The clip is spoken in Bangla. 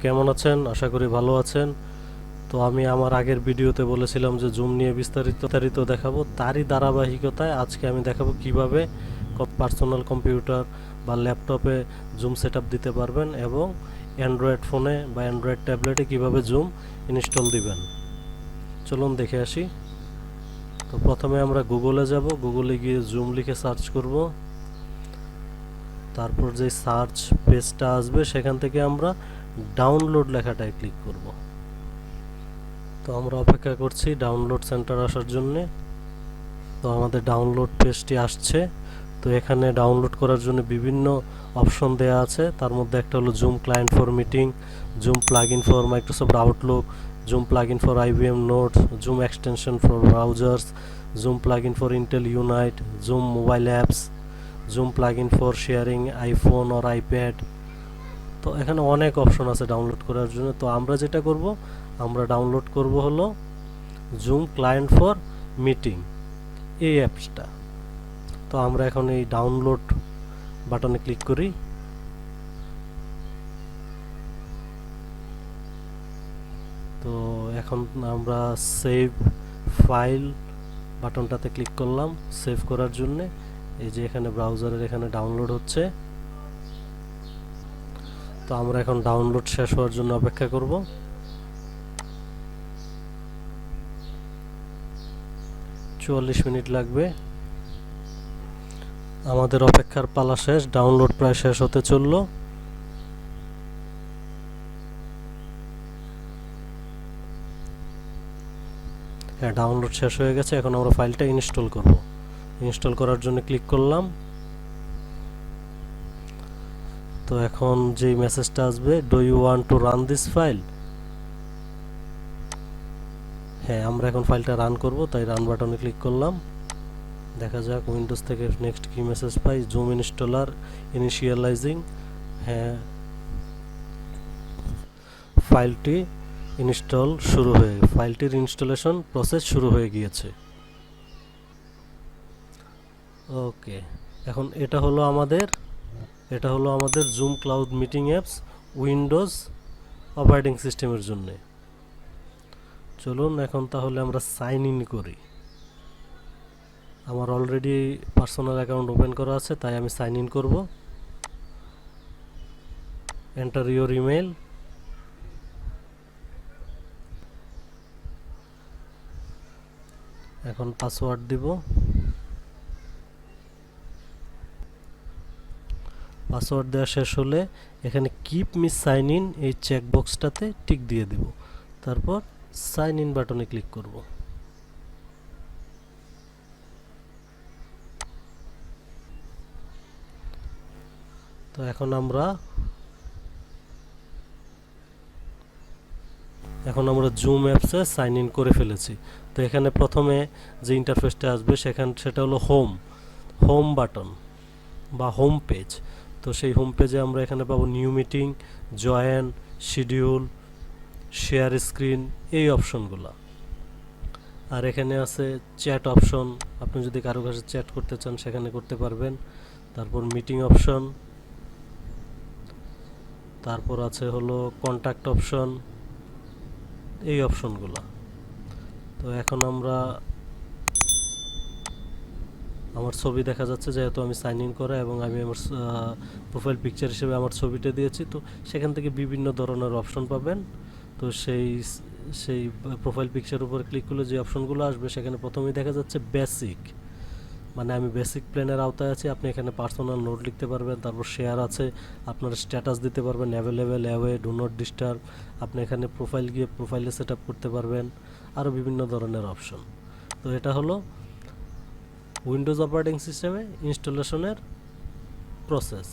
কেমন আছেন? আশা করি ভালো আছেন। তো আমি আমার আগের ভিডিওতে বলেছিলাম যে জুম নিয়ে বিস্তারিত দেখাবো, তারই ধারাবাহিকতায় আজকে আমি দেখাবো কিভাবে পার্সোনাল কম্পিউটার বা ল্যাপটপে জুম সেটআপ দিতে পারবেন এবং অ্যান্ড্রয়েড ফোনে বা অ্যান্ড্রয়েড ট্যাবলেটে কিভাবে জুম ইনস্টল দিবেন। চলুন দেখে আসি। তো প্রথমে আমরা গুগলে যাব, গুগলে গিয়ে জুম লিখে সার্চ করব। তারপর যে সার্চ পেজটা আসবে সেখান থেকে আমরা ডাউনলোড লেখাটায় ক্লিক করব। তো আমরা অপেক্ষা করছি ডাউনলোড সেন্টার আসার জন্য। তো আমাদের ডাউনলোড পেজটি আসছে। তো এখানে ডাউনলোড করার জন্য বিভিন্ন অপশন দেয়া আছে, তার মধ্যে একটা হলো zoom client for meeting, zoom plugin for Microsoft Outlook, zoom plugin for IBM notes, zoom extension for browsers, zoom plugin for Intel unite, zoom mobile apps, zoom plugin for sharing iPhone or iPad. তো এখানে অনেক অপশন আছে ডাউনলোড করার জন্য। তো আমরা যেটা করব, আমরা ডাউনলোড করব হলো জুম ক্লায়েন্ট ফর মিটিং, এই অ্যাপসটা। তো আমরা এখন এই ডাউনলোড বাটনে ক্লিক করি। তো এখন আমরা সেভ ফাইল বাটনটাতে ক্লিক করলাম সেভ করার জন্য। এই যে এখানে ব্রাউজারের এখানে ডাউনলোড হচ্ছে। তো আমরা এখন ডাউনলোড শেষ হওয়ার জন্য অপেক্ষা করব। 44 মিনিট লাগবে। আমাদের অপেক্ষার পালা শেষ, ডাউনলোড প্রায় শেষ হতে চললো। হ্যাঁ, ডাউনলোড শেষ হয়ে গেছে। এখন আমরা ফাইলটা ইনস্টল করব। ইনস্টল করার জন্য ক্লিক করলাম। তো এখন যে মেসেজটা আসবে, do you want to run this file. হ্যাঁ, আমরা এখন ফাইলটা রান করব, তাই রান বাটনে ক্লিক করলাম। দেখা যাক উইন্ডোজ থেকে নেক্সট কি মেসেজ পাই। Zoom installer initialising. হ্যাঁ, ফাইলটি ইনস্টল শুরু হয়ে ফাইলটির ইনস্টলেশন প্রসেস শুরু হয়ে গিয়েছে। ওকে, এখন এটা হলো আমাদের zoom cloud meeting apps Windows operating সিস্টেমের জন্য। চলুন এখন তাহলে আমরা সাইন ইন করি। আমার অলরেডি পার্সোনাল অ্যাকাউন্ট ওপেন করা আছে, তাই আমি সাইন ইন করব। Enter your email. এখন পাসওয়ার্ড দিব। পাসওয়ার্ড দেওয়া শেষ হলে এখানে কিপ মি সাইন ইন এই চেকবক্সটাতে টিক দিয়ে দিব। তারপর সাইন ইন বাটনে ক্লিক করব। তো এখন আমরা জুম অ্যাপসে সাইন ইন করে ফেলেছি। তো এখানে প্রথমে যে ইন্টারফেসটা আসবে সেটা হলো হোম বাটন বা হোম পেজ। তো সেই হোম পেজে আমরা এখানে পাবো new meeting, join, schedule, share screen, এই অপশনগুলো। আর এখানে আছে চ্যাট অপশন, আপনি যদি কারো কাছে চ্যাট করতে চান সেখানে করতে পারবেন। তারপর মিটিং অপশন, তারপর আছে হলো কন্ট্যাক্ট অপশন, এই অপশনগুলো। তো এখন আমার ছবি দেখা যাচ্ছে, যেহেতু আমি সাইন ইন করা এবং আমি আমার প্রোফাইল পিকচার হিসেবে আমার ছবিটা দিয়েছি। তো সেখান থেকে বিভিন্ন ধরনের অপশন পাবেন। তো সেই প্রোফাইল পিকচার উপর ক্লিক করলে যে অপশনগুলো আসবে সেখানে প্রথমেই দেখা যাচ্ছে বেসিক, মানে আমি বেসিক প্ল্যানের আওতায় আছি। আপনি এখানে পার্সোনাল নোট লিখতে পারবেন। তারপর শেয়ার আছে, আপনার স্ট্যাটাস দিতে পারবেন, available, away, do not disturb. আপনি এখানে প্রোফাইল গিয়ে প্রোফাইলে সেট আপ করতে পারবেন, আরও বিভিন্ন ধরনের অপশন। তো এটা হলো উইন্ডোজ অপারেটিং সিস্টেমে ইনস্টলেশনের প্রসেস।